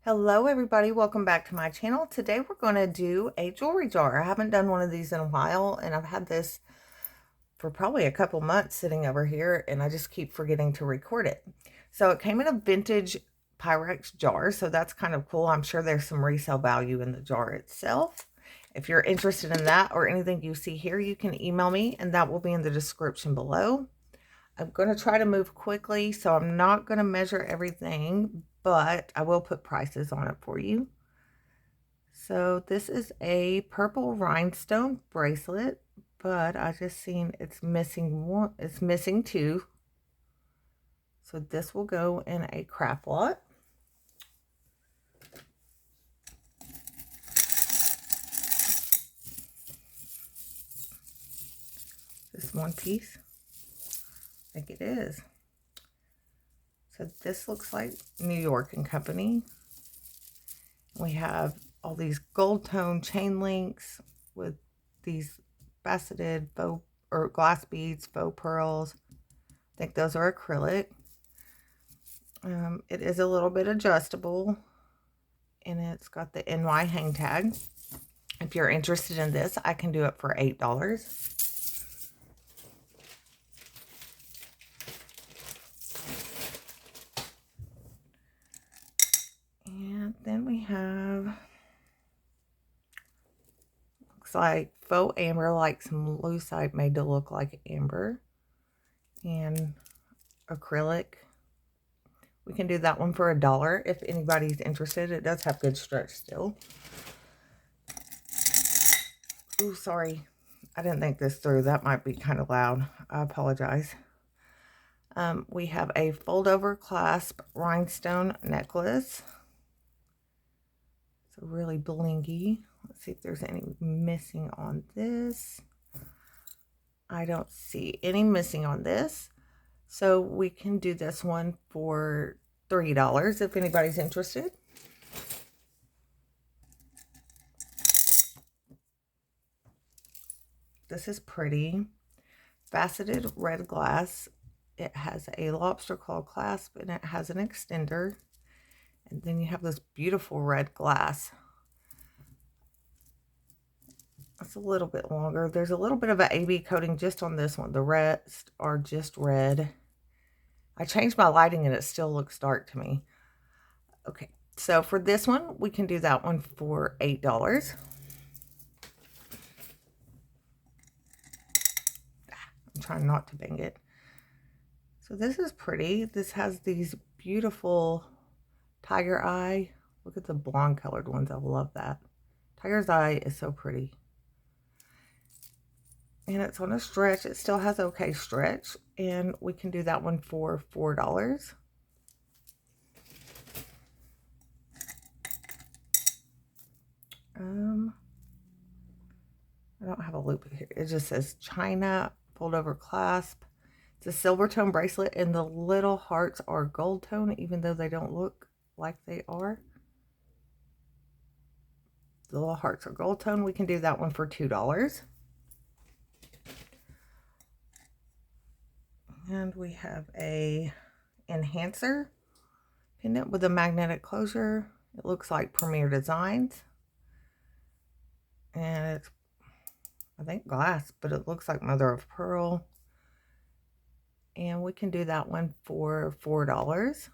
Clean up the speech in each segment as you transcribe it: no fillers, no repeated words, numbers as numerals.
Hello everybody, welcome back to my channel. Today we're going to do a jewelry jar. I haven't done one of these in a while, and I've had this for probably a couple months sitting over here, and I just keep forgetting to record it. So it came in a vintage Pyrex jar, so that's kind of cool. I'm sure there's some resale value in the jar itself. If you're interested in that or anything you see here, you can email me, and that will be in the description below. I'm going to try to move quickly, so I'm not going to measure everything, but I will put prices on it for you. So this is a purple rhinestone bracelet, but I just seen it's missing one. It's missing two. So this will go in a craft lot. This one piece, I think it is. So this looks like New York and Company. We have all these gold tone chain links with these faceted faux or glass beads, faux pearls. I think those are acrylic. It is a little bit adjustable, and it's got the NY hang tag. If you're interested in this, I can do it for $8. And then we have, looks like faux amber, like some lucite made to look like amber, and acrylic. We can do that one for $1 if anybody's interested. It does have good stretch still. Ooh, sorry. I didn't think this through. That might be kind of loud. I apologize. We have a fold-over clasp rhinestone necklace. It's really blingy. Let's see if there's any missing on this. I don't see any missing on this. So we can do this one for $3 if anybody's interested. This is pretty. Faceted red glass. It has a lobster claw clasp, and it has an extender. And then you have this beautiful red glass. It's a little bit longer. There's a little bit of an AB coating just on this one. The rest are just red. I changed my lighting and it still looks dark to me. Okay, so for this one, we can do that one for $8. I'm trying not to bang it. So this is pretty. This has these beautiful tiger eye. Look at the blonde colored ones. I love that. Tiger's eye is so pretty. And it's on a stretch. It still has okay stretch. And we can do that one for $4. I don't have a loop here. It just says China fold over clasp. It's a silver tone bracelet, and the little hearts are gold tone, even though they don't look like they are. The little hearts are gold tone. We can do that one for $2. And we have a enhancer pendant with a magnetic closure. It looks like Premier Designs. And it's, I think, glass, but it looks like mother of pearl. And we can do that one for $4.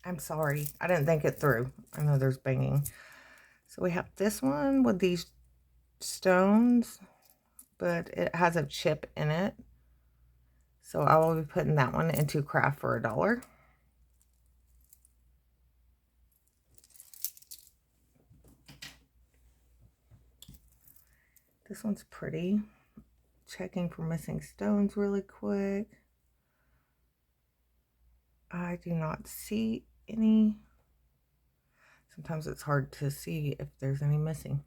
I'm sorry, I didn't think it through. I know there's banging. So we have this one with these stones, but it has a chip in it. So I will be putting that one into craft for $1. This one's pretty. Checking for missing stones really quick. I do not see any. Sometimes it's hard to see if there's any missing.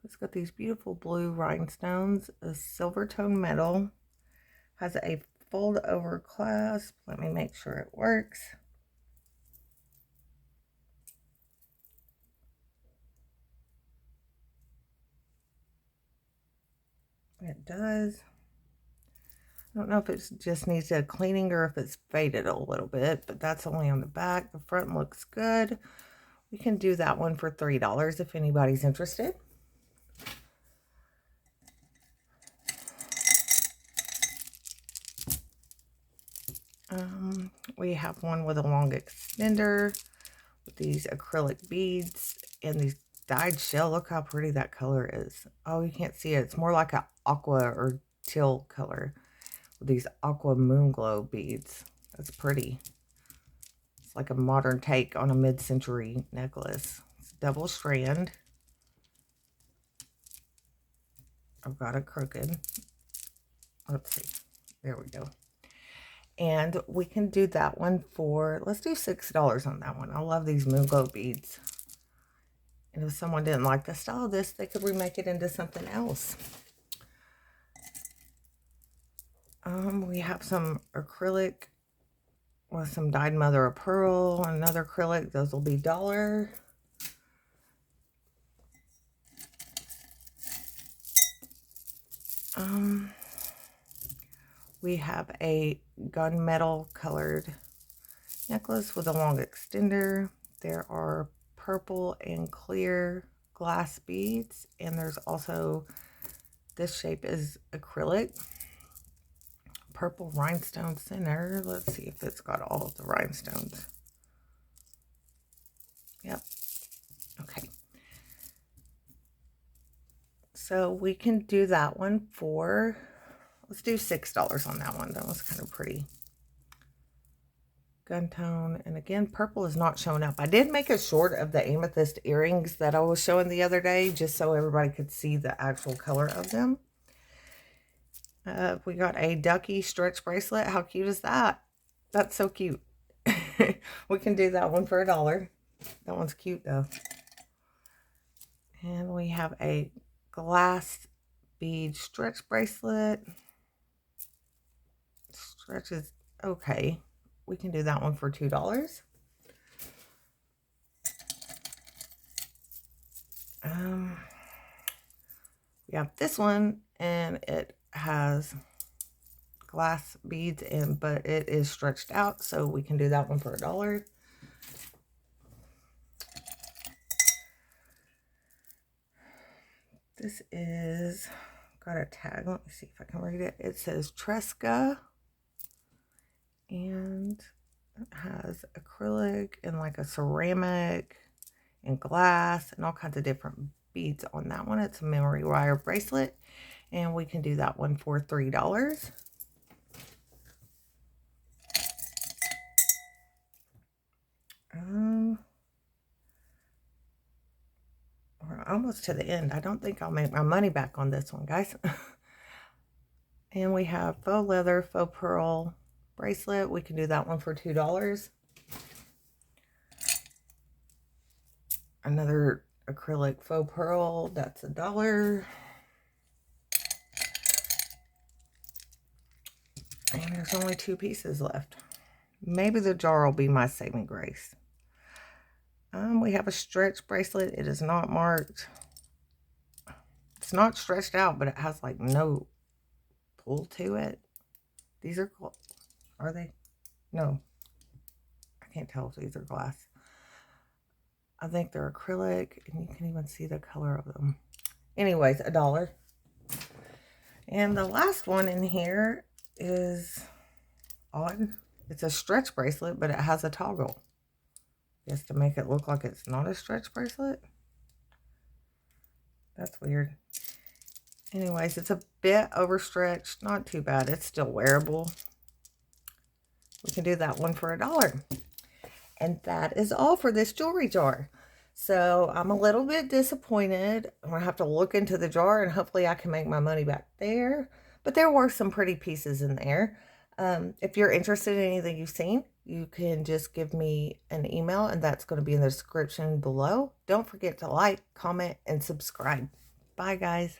It's got these beautiful blue rhinestones, a silver tone metal, has a fold over clasp. Let me make sure it works. It does. I don't know if it just needs a cleaning or if it's faded a little bit, but that's only on the back. The front looks good. We can do that one for $3 if anybody's interested. We have one with a long extender with these acrylic beads and these dyed shell. Look how pretty that color is. Oh, you can't see it. It's more like an aqua or teal color with these aqua moon glow beads. That's pretty. It's like a modern take on a mid-century necklace. It's double strand. I've got it crooked. Let's see. There we go. And we can do that one for, let's do $6 on that one. I love these moon glow beads. And if someone didn't like the style of this, they could remake it into something else. We have some acrylic with some dyed mother of pearl, another acrylic. Those will be $1. We have a gunmetal colored necklace with a long extender. There are purple and clear glass beads, and there's also, this shape is acrylic. Purple rhinestone center. Let's see if it's got all of the rhinestones. Yep. Okay. So we can do that one for, let's do $6 on that one. That was kind of pretty. Gun tone. And again, purple is not showing up. I did make a short of the amethyst earrings that I was showing the other day, just so everybody could see the actual color of them. We got a ducky stretch bracelet. How cute is that? That's so cute. We can do that one for $1. That one's cute though. And we have a glass bead stretch bracelet. Stretch is okay. We can do that one for $2. We have this one, and it has glass beads in, but it is stretched out, so we can do that one for $1. This is got a tag. Let me see if I can read it. It says Tresca, and it has acrylic and like a ceramic and glass and all kinds of different beads on that one. It's a memory wire bracelet, and we can do that one for $3. We're almost to the end. I don't think I'll make my money back on this one, guys. And we have faux leather, faux pearl bracelet. We can do that one for $2. Another acrylic faux pearl. That's $1. And there's only 2 pieces left. Maybe the jar will be my saving grace. We have a stretch bracelet. It is not marked. It's not stretched out, but it has like no pull to it. These are they? No. I can't tell if these are glass. I think they're acrylic, and you can even see the color of them. Anyways, $1. And the last one in here is odd. It's a stretch bracelet, but it has a toggle. Just to make it look like it's not a stretch bracelet. That's weird. Anyways, it's a bit overstretched. Not too bad. It's still wearable. We can do that one for $1. And that is all for this jewelry jar. So I'm a little bit disappointed. I'm going to have to look into the jar, and hopefully I can make my money back there. But there were some pretty pieces in there. If you're interested in anything you've seen, you can just give me an email, and that's going to be in the description below. Don't forget to like, comment, and subscribe. Bye, guys.